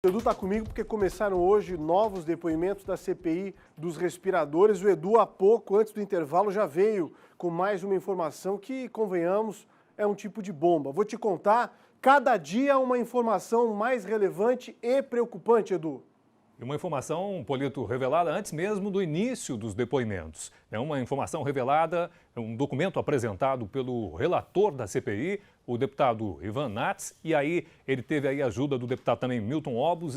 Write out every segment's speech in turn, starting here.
O Edu está comigo porque começaram hoje novos depoimentos da CPI dos respiradores. O Edu, há pouco, antes do intervalo, já veio com mais uma informação que, convenhamos, é um tipo de bomba. Vou te contar, cada dia uma informação mais relevante e preocupante, Edu. E uma informação, Polito, revelada antes mesmo do início dos depoimentos. É uma informação revelada, um documento apresentado pelo relator da CPI, o deputado Ivan Nats, e aí ele teve aí a ajuda do deputado também Milton Obos,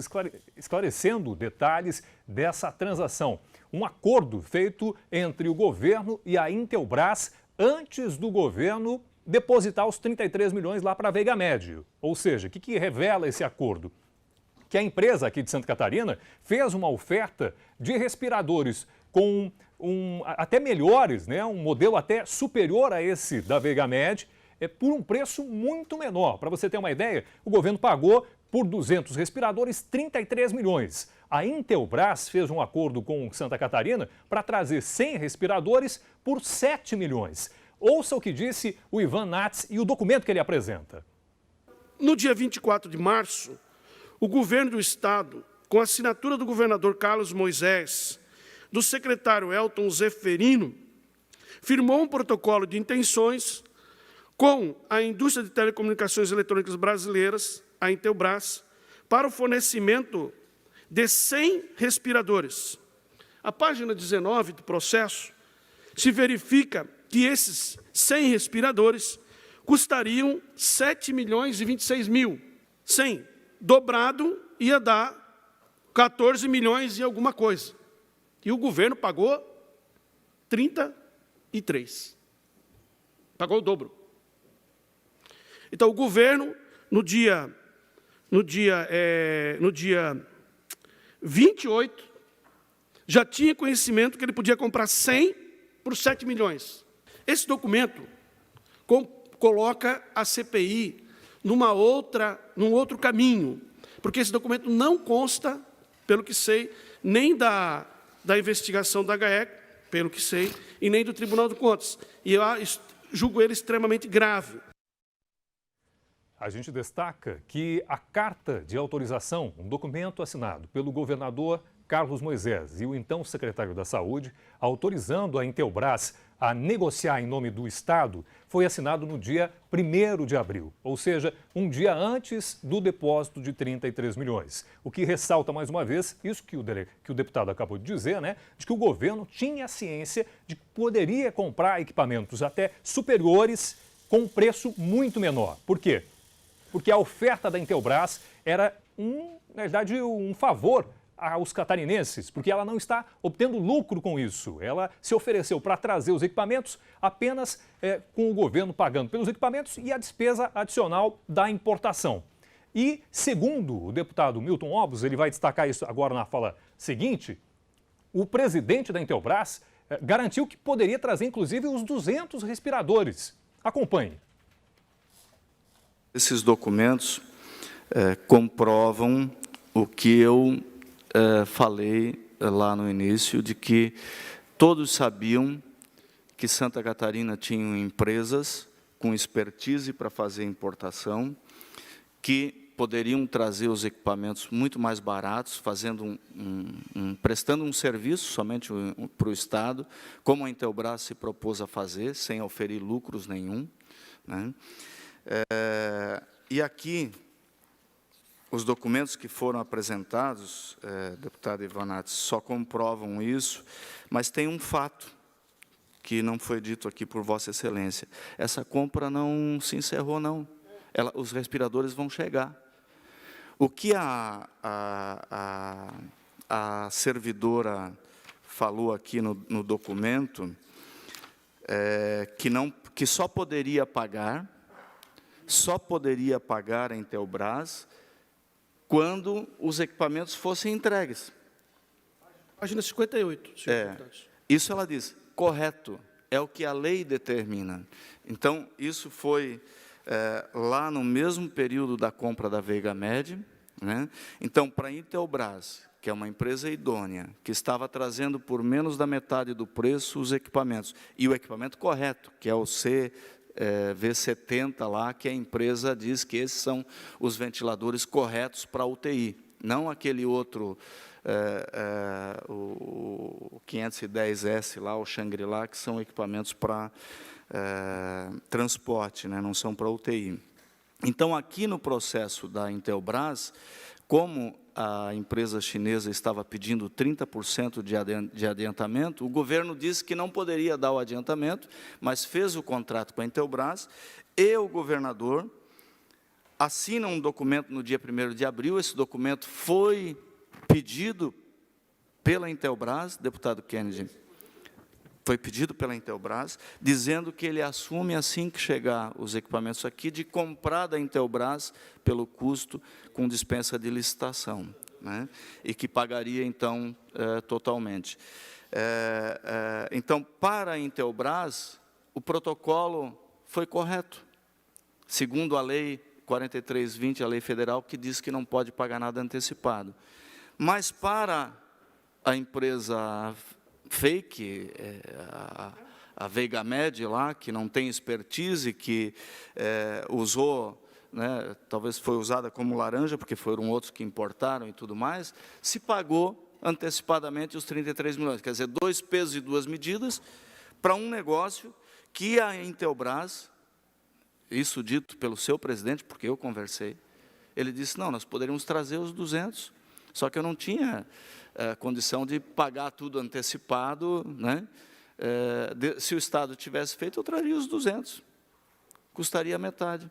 esclarecendo detalhes dessa transação. Um acordo feito entre o governo e a Intelbras antes do governo depositar os 33 milhões lá para a Veiga Med. Ou seja, o que revela esse acordo? Que a empresa aqui de Santa Catarina fez uma oferta de respiradores com até melhores, né? Um modelo até superior a esse da Veiga Med, por um preço muito menor. Para você ter uma ideia, o governo pagou por 200 respiradores 33 milhões. A Intelbras fez um acordo com Santa Catarina para trazer 100 respiradores por 7 milhões. Ouça o que disse o Ivan Nats e o documento que ele apresenta. No dia 24 de março, o governo do Estado, com a assinatura do governador Carlos Moisés, do secretário Elton Zeferino, firmou um protocolo de intenções com a indústria de telecomunicações eletrônicas brasileiras, a Intelbras, para o fornecimento de 100 respiradores. A página 19 do processo se verifica que esses 100 respiradores custariam 7 milhões e 26 mil. 100. Dobrado ia dar 14 milhões e alguma coisa. E o governo pagou 33. Pagou o dobro. Então, o governo, no dia 28, já tinha conhecimento que ele podia comprar 100 por 7 milhões. Esse documento coloca a CPI num outro caminho, porque esse documento não consta, pelo que sei, nem da investigação da GAEC, pelo que sei, e nem do Tribunal de Contas. E eu julgo ele extremamente grave. A gente destaca que a carta de autorização, um documento assinado pelo governador Carlos Moisés e o então secretário da Saúde, autorizando a Intelbras a negociar em nome do Estado, foi assinado no dia 1º de abril, ou seja, um dia antes do depósito de 33 milhões. O que ressalta, mais uma vez, isso que o deputado acabou de dizer, né, de que o governo tinha ciência de que poderia comprar equipamentos até superiores com um preço muito menor. Por quê? Porque a oferta da Intelbras era, na verdade, um favor aos catarinenses, porque ela não está obtendo lucro com isso. Ela se ofereceu para trazer os equipamentos apenas com o governo pagando pelos equipamentos e a despesa adicional da importação. E, segundo o deputado Milton Obos, ele vai destacar isso agora na fala seguinte, o presidente da Intelbras garantiu que poderia trazer, inclusive, os 200 respiradores. Acompanhe. Esses documentos comprovam o que eu falei lá no início, de que todos sabiam que Santa Catarina tinha empresas com expertise para fazer importação, que poderiam trazer os equipamentos muito mais baratos, prestando um serviço somente para o Estado, como a Intelbras se propôs a fazer, sem oferir lucros nenhum, né? E aqui, os documentos que foram apresentados, deputado Ivan Nats, só comprovam isso, mas tem um fato que não foi dito aqui por Vossa Excelência. Essa compra não se encerrou, não. Os respiradores vão chegar. O que a servidora falou aqui no documento, que só poderia pagar a Intelbras quando os equipamentos fossem entregues. Página 58, senhor deputado. Isso ela diz, correto, é o que a lei determina. Então, isso foi lá no mesmo período da compra da Veiga Med, né? Então, para a Intelbras, que é uma empresa idônea, que estava trazendo por menos da metade do preço os equipamentos, e o equipamento correto, que é o V70 lá, que a empresa diz que esses são os ventiladores corretos para a UTI. não aquele outro, o 510S lá, o Shangri-La, que são equipamentos para transporte, né, não são para UTI. Então, aqui no processo da Intelbras, como a empresa chinesa estava pedindo 30% de adiantamento, o governo disse que não poderia dar o adiantamento, mas fez o contrato com a Intelbras, e o governador assina um documento no dia 1º de abril, esse documento foi pedido pela Intelbras, deputado Kennedy, foi pedido pela Intelbras, dizendo que ele assume, assim que chegar os equipamentos aqui, de comprar da Intelbras pelo custo com dispensa de licitação, né? E que pagaria, então, totalmente. Então, para a Intelbras, o protocolo foi correto, segundo a lei 4320, a lei federal, que diz que não pode pagar nada antecipado. Mas para a empresa fake, a Veigamed lá, que não tem expertise, que usou, né, talvez foi usada como laranja, porque foram outros que importaram e tudo mais, se pagou antecipadamente os 33 milhões. Quer dizer, 2 pesos e 2 medidas para um negócio que a Intelbras, isso dito pelo seu presidente, porque eu conversei, ele disse, não, nós poderíamos trazer os 200, só que eu não tinha condição de pagar tudo antecipado, né? Se o Estado tivesse feito, eu traria os 200, custaria metade.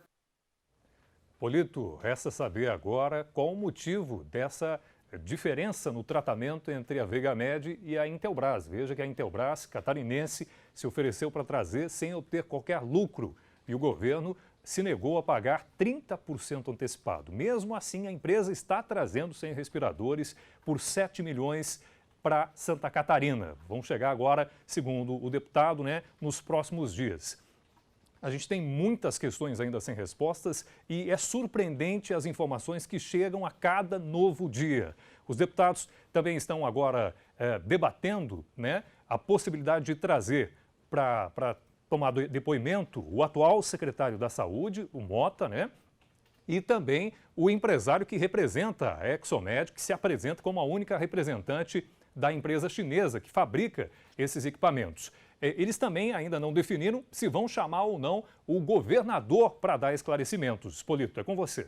Polito, resta saber agora qual o motivo dessa diferença no tratamento entre a Veigamed e a Intelbras. Veja que a Intelbras catarinense se ofereceu para trazer sem obter qualquer lucro e o governo se negou a pagar 30% antecipado. Mesmo assim, a empresa está trazendo 100 respiradores por 7 milhões para Santa Catarina. Vão chegar agora, segundo o deputado, né, nos próximos dias. A gente tem muitas questões ainda sem respostas e é surpreendente as informações que chegam a cada novo dia. Os deputados também estão agora debatendo, né, a possibilidade de trazer para tomar depoimento o atual secretário da Saúde, o Mota, né? E também o empresário que representa a Exomed, que se apresenta como a única representante da empresa chinesa que fabrica esses equipamentos. Eles também ainda não definiram se vão chamar ou não o governador para dar esclarecimentos. Polito, é com você.